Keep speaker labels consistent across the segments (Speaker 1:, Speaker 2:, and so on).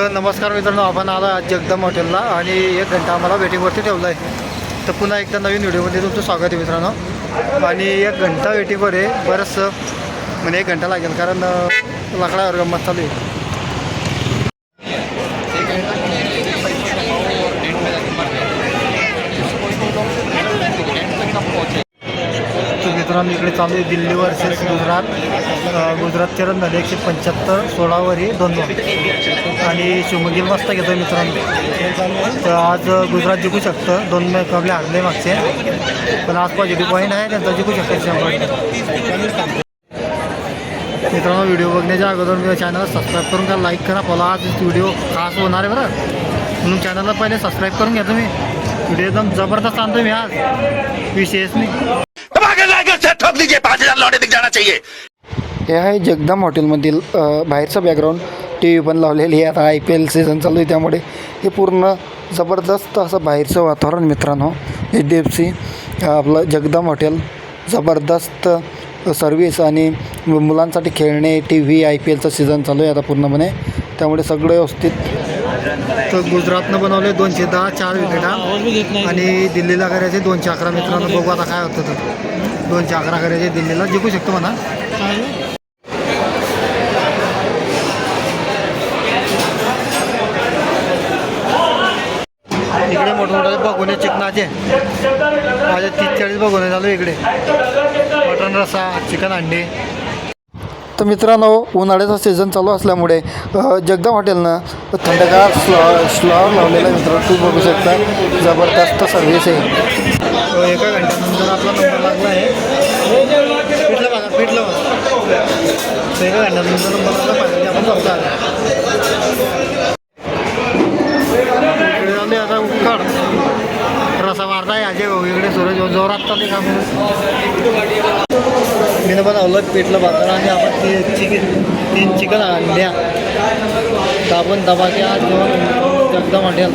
Speaker 1: तर नमस्कार मित्रांनो, आपण आलो आज जगदम हॉटेलला आणि 1 घंटा आम्हाला वेटिंगवरती ठेवलं आहे. तर पुन्हा एकदा नवीन व्हिडिओमध्ये तुमचं स्वागत आहे मित्रांनो. आणि 1 घंटा वेटिंगवर आहे. बरंचसं म्हणजे 1 घंटा लागेल कारण लाकडावर गंमत चालू आहे. मित्रांनो इकडे चालू आहे दिल्ली वर्सेस गुजरात. गुजरात रन झाले 175, 16वरी 2 आणि शुभमन गिल मस्त घेतो मित्रांनो. तर आज गुजरात जिंकू शकतं. 2 मुकाबले हारले मागचे, पण आज पॉझिटिव्ह पॉईंट आहे त्यांचा, जिंकू शकतं 100%. मित्रांनो व्हिडिओ बघण्याच्या अगोदर मी चॅनल सबस्क्राईब करून घ्या, लाईक करा, फॉलो. आज व्हिडिओ खास होणार आहे बरं, म्हणून चॅनलला पहिले सबस्क्राईब करून घ्या तुम्ही. व्हिडिओ एकदम जबरदस्त आणतो मी आज, विशेष नाही. हे आहे जगदम हॉटेलमधील बाहेरचं बॅकग्राऊंड. टी व्ही पण लावलेली आहे. आता IPL सीझन चालू आहे, त्यामुळे हे पूर्ण जबरदस्त असं बाहेरचं वातावरण मित्रांनो. HDFC आपलं जगदम हॉटेल, जबरदस्त सर्विस आणि मुलांसाठी खेळणे, TV, IPLचं सीझन चालू आहे आता पूर्णपणे, त्यामुळे सगळं व्यवस्थित. तर गुजरातनं बनवले 210, 4 विकेटा आणि दिल्लीला करायचे 211 मित्रांनो. बघू आता काय होतं. तर 211 करायचे, दिल्लीला जिंकू शकतो म्हणा. इकडे मोठमोठे बघूने चिकनाचे माझे 30-40 बघूने चालू इकडे. मटण रस्सा, चिकन अंडे. तर मित्रांनो उन्हाळ्याचा सीझन चालू असल्यामुळे जगदम हॉटेलनं थंडगार स्लॉवर लावलेला आहे मित्रांनो. तू बघू शकता, जबरदस्त सर्व्हिस आहे. 1 घंट्यानंतर आपला नंबर लागला आहे. पिठलं बघा, पिठलं बघा. 1 घंट्यानंतर नंबर लागला, फायनली आपण जाऊ आले. इकडे आले आता उकड रसा मारता आहे अजय भाऊ. इकडे सूरज जोरात चालले काम. मी बनवलं पिठलं भाकर आणि आपण 3 चिकन अंड्या दाबून दबाके आज जेवण जगदम हॉटेल.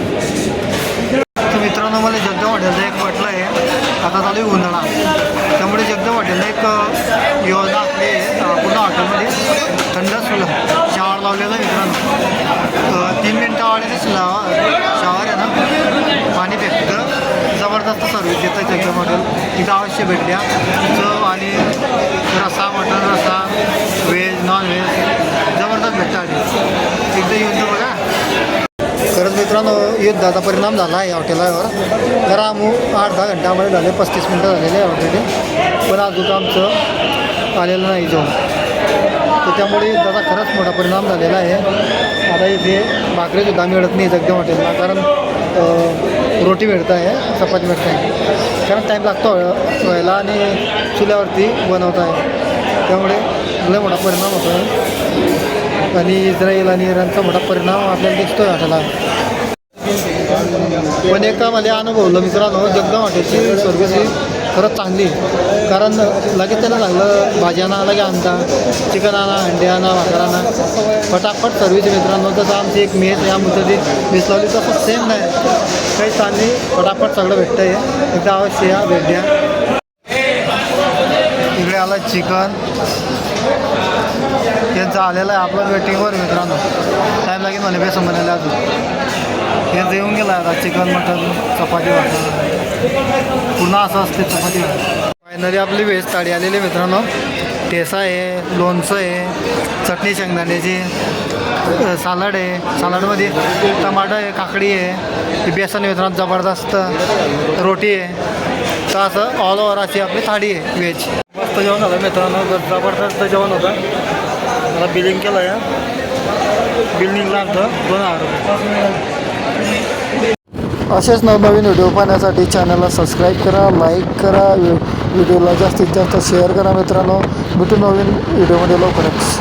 Speaker 1: तर मित्रांनो मला जगदम हॉटेलचं एक म्हटलं आहे, आता चालू आहे उन्हाळा, त्यामुळे जगदम हॉटेलला एक योजना आपली पूर्ण हॉटेलमध्ये थंड शावर लावलेलं आहे मित्रांनो. 3 मिनटं वाढले शावर आहे ना, पाणी फेकतं. जबरदस्त सर्विस देतं जगदम हॉटेल. तिथं अवश्य भेट द्या. चव आणि रस्सा, मटण रस्सा, व्हेज नॉन व्हेज जबरदस्त भेटतं. एकदा येऊन बघा. खरंच मित्रांनो युद्धाचा परिणाम झाला आहे हॉटेलावर. जरा 8-10 घंट्यामध्ये झाले, 35 मिनटं झालेले आहे ऑलरेडी, पण अजून आमचं आलेलं नाही जेवण. तर त्यामुळे युद्धाचा खरंच मोठा परिणाम झालेला आहे. आता इथे भाकरीसुद्धा मिळत नाही जगदम हॉटेलला, कारण रोटी मिळत आहे, चपाती मिळत आहे, कारण टाईम लागतो व्हायला आणि चुल्यावरती बनवत आहे, त्यामुळे लय मोठा परिणाम होतो आहे. आणि इस्रायल आणि इराणचा मोठा परिणाम आपल्याला दिसतो आहे हॉटेलला. पण एका मला अनुभवलं मित्रांनो, जगदम हॉटेलची सर्व्हिस ही खरंच चांगली, कारण लगेच त्याला लागलं भाजी आणा, लगे आणता, चिकन आणा, अंडे आणा, भाकर आणा, फटाफट सर्व्हिस मित्रांनो. तसं आमची एक मेस या मुद्द्याची मिस लावली, तसं सेम नाही, काही चांगली फटाफट सगळं भेटतं आहे. एकदा अवश्य या, भेट द्या. इकडे आला चिकन, यांचं आलेलं आहे आपलं वेटिंगवर मित्रांनो. टाईम लागेल म्हणे बेसन बनायला अजून. हे येऊन गेलं आता चिकन, मटन, चपाती भाकर, पुन्हा असं असते चपाती भाकर. फायनली आपली व्हेज थाळी आलेली मित्रांनो. ठेसा आहे, लोणचं आहे, चटणी शेंगदाण्याची, सालाड आहे, सालाडमध्ये टमाटर आहे, काकडी आहे, बेसन मित्रांनो, जबरदस्त रोटी आहे. तर असं ऑल ओव्हर अशी आपली थाळी आहे व्हेज. मस्त जेवण होतं मित्रांनो, जबरदस्त जेवण होतं. मला बिलिंग केलं आहे, बिलिंग लागतं 2000 रुपये. असेच नवनवीन व्हिडिओ पाहण्यासाठी चॅनलला सबस्क्राईब करा, लाईक करा, व्हिडिओला जास्तीत जास्त शेअर करा मित्रांनो. भेटू नवीन व्हिडिओमध्ये लवकरच.